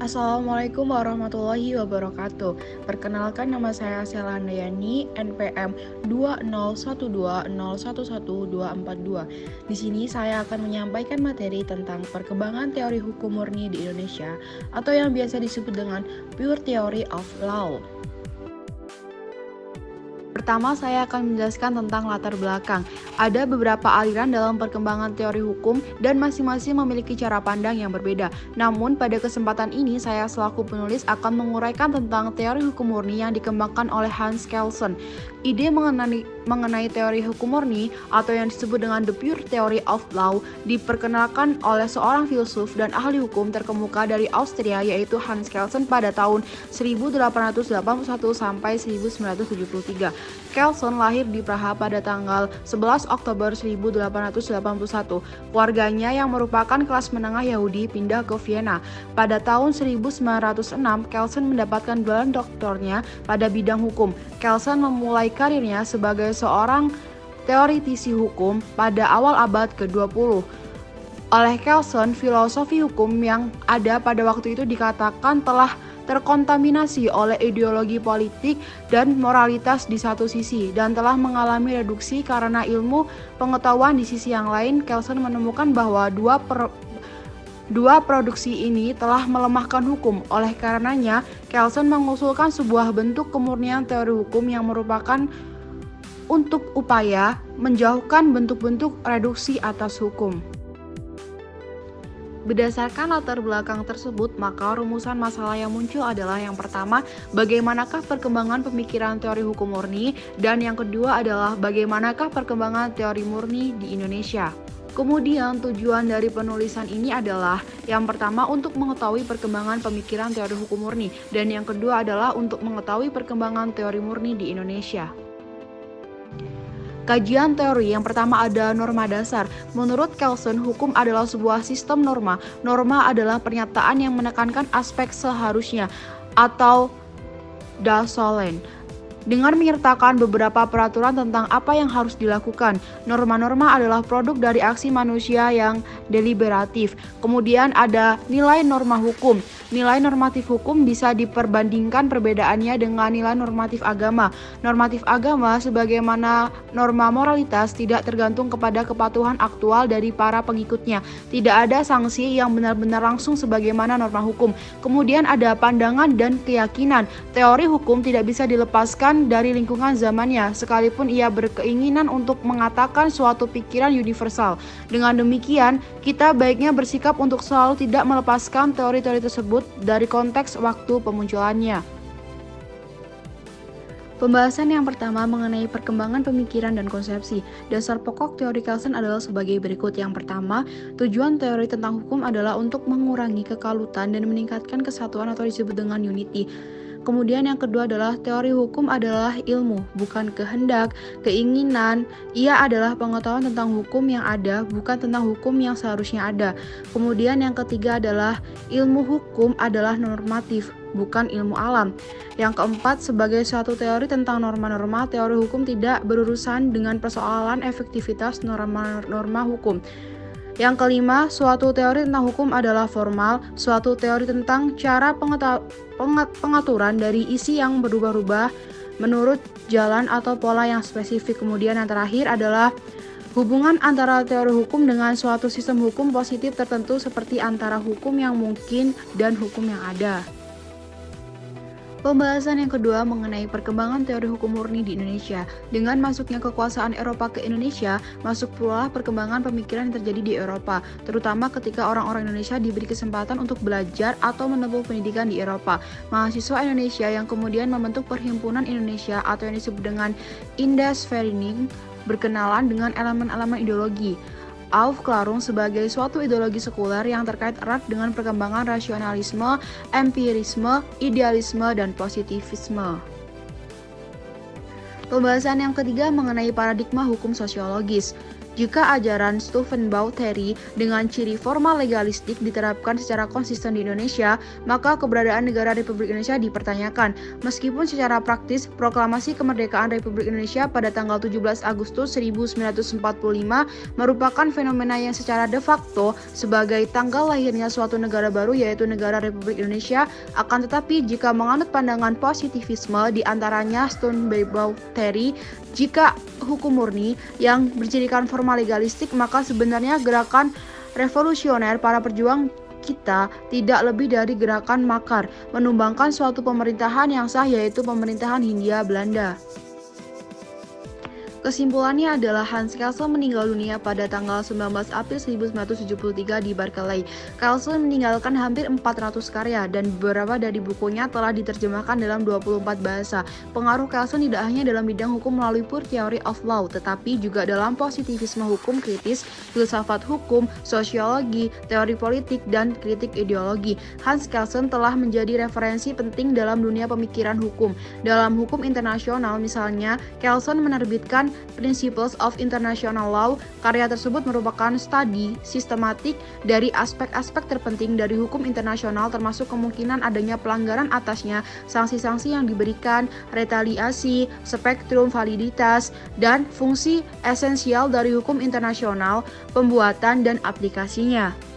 Assalamualaikum warahmatullahi wabarakatuh. Perkenalkan, nama saya Sela Handayani, NPM 20120111242. Di sini saya akan menyampaikan materi tentang perkembangan teori hukum murni di Indonesia atau yang biasa disebut dengan Pure Theory of Law. Pertama, saya akan menjelaskan tentang latar belakang. Ada beberapa aliran dalam perkembangan teori hukum dan masing-masing memiliki cara pandang yang berbeda. Namun, pada kesempatan ini saya selaku penulis akan menguraikan tentang teori hukum murni yang dikembangkan oleh Hans Kelsen. Ide mengenai teori hukum murni atau yang disebut dengan The Pure Theory of Law diperkenalkan oleh seorang filsuf dan ahli hukum terkemuka dari Austria, yaitu Hans Kelsen pada tahun 1881 sampai 1973. Kelsen lahir di Praha pada tanggal 11 Oktober 1881. Keluarganya yang merupakan kelas menengah Yahudi pindah ke Vienna. Pada tahun 1906, Kelsen mendapatkan gelar doktornya pada bidang hukum. Kelsen memulai karirnya sebagai seorang teoritisi hukum pada awal abad ke-20. Oleh Kelsen, filosofi hukum yang ada pada waktu itu dikatakan telah terkontaminasi oleh ideologi politik dan moralitas di satu sisi dan telah mengalami reduksi karena ilmu pengetahuan di sisi yang lain. Kelsen menemukan bahwa dua produksi ini telah melemahkan hukum. Oleh karenanya, Kelsen mengusulkan sebuah bentuk kemurnian teori hukum yang merupakan untuk upaya menjauhkan bentuk-bentuk reduksi atas hukum. Berdasarkan latar belakang tersebut, maka rumusan masalah yang muncul adalah yang pertama, bagaimanakah perkembangan pemikiran teori hukum murni, dan yang kedua adalah bagaimanakah perkembangan teori murni di Indonesia. Kemudian tujuan dari penulisan ini adalah yang pertama untuk mengetahui perkembangan pemikiran teori hukum murni, dan yang kedua adalah untuk mengetahui perkembangan teori murni di Indonesia. Kajian teori yang pertama ada norma dasar. Menurut Kelsen, hukum adalah sebuah sistem norma. Norma adalah pernyataan yang menekankan aspek seharusnya atau das solem, dengan menyertakan beberapa peraturan tentang apa yang harus dilakukan. Norma-norma adalah produk dari aksi manusia yang deliberatif. Kemudian ada nilai norma hukum. Nilai normatif hukum bisa diperbandingkan perbedaannya dengan nilai normatif agama. Normatif agama sebagaimana norma moralitas tidak tergantung kepada kepatuhan aktual dari para pengikutnya. Tidak ada sanksi yang benar-benar langsung sebagaimana norma hukum. Kemudian ada pandangan dan keyakinan. Teori hukum tidak bisa dilepaskan dari lingkungan zamannya, sekalipun ia berkeinginan untuk mengatakan suatu pikiran universal. Dengan demikian, kita baiknya bersikap untuk selalu tidak melepaskan teori-teori tersebut dari konteks waktu pemunculannya. Pembahasan yang pertama mengenai perkembangan pemikiran dan konsepsi. Dasar pokok teori Kelsen adalah sebagai berikut. Yang pertama, tujuan teori tentang hukum adalah untuk mengurangi kekalutan dan meningkatkan kesatuan atau disebut dengan unity. Kemudian yang kedua adalah teori hukum adalah ilmu, bukan kehendak, keinginan. Ia adalah pengetahuan tentang hukum yang ada, bukan tentang hukum yang seharusnya ada. Kemudian yang ketiga adalah ilmu hukum adalah normatif, bukan ilmu alam. Yang keempat, sebagai suatu teori tentang norma-norma, teori hukum tidak berurusan dengan persoalan efektivitas norma-norma hukum. Yang kelima, suatu teori tentang hukum adalah formal, suatu teori tentang cara pengaturan dari isi yang berubah-ubah menurut jalan atau pola yang spesifik. Kemudian yang terakhir adalah hubungan antara teori hukum dengan suatu sistem hukum positif tertentu seperti antara hukum yang mungkin dan hukum yang ada. Pembahasan yang kedua mengenai perkembangan teori hukum murni di Indonesia. Dengan masuknya kekuasaan Eropa ke Indonesia, masuk pula perkembangan pemikiran yang terjadi di Eropa, terutama ketika orang-orang Indonesia diberi kesempatan untuk belajar atau menempuh pendidikan di Eropa. Mahasiswa Indonesia yang kemudian membentuk Perhimpunan Indonesia atau yang disebut dengan Indesverening berkenalan dengan elemen-elemen ideologi Aufklärung sebagai suatu ideologi sekuler yang terkait erat dengan perkembangan rasionalisme, empirisme, idealisme, dan positivisme. Pembahasan yang ketiga mengenai paradigma hukum sosiologis. Jika ajaran Stuffenbau-Terry dengan ciri formal legalistik diterapkan secara konsisten di Indonesia, maka keberadaan negara Republik Indonesia dipertanyakan. Meskipun secara praktis, proklamasi kemerdekaan Republik Indonesia pada tanggal 17 Agustus 1945 merupakan fenomena yang secara de facto sebagai tanggal lahirnya suatu negara baru, yaitu negara Republik Indonesia. Akan tetapi, jika menganut pandangan positivisme di antaranya Stuffenbau-Terry, jika hukum murni yang bercirikan formal legalistik, maka sebenarnya gerakan revolusioner para pejuang kita tidak lebih dari gerakan makar, menumbangkan suatu pemerintahan yang sah, yaitu pemerintahan Hindia Belanda. Kesimpulannya adalah Hans Kelsen meninggal dunia pada tanggal 19 April 1973 di Berkeley. Kelsen meninggalkan hampir 400 karya dan beberapa dari bukunya telah diterjemahkan dalam 24 bahasa. Pengaruh Kelsen tidak hanya dalam bidang hukum melalui pure theory of law, tetapi juga dalam positivisme hukum kritis, filsafat hukum, sosiologi, teori politik, dan kritik ideologi. Hans Kelsen telah menjadi referensi penting dalam dunia pemikiran hukum. Dalam hukum internasional misalnya, Kelsen menerbitkan Principles of International Law. Karya tersebut merupakan studi sistematik dari aspek-aspek terpenting dari hukum internasional, termasuk kemungkinan adanya pelanggaran atasnya, sanksi-sanksi yang diberikan, retaliasi, spektrum validitas, dan fungsi esensial dari hukum internasional, pembuatan dan aplikasinya.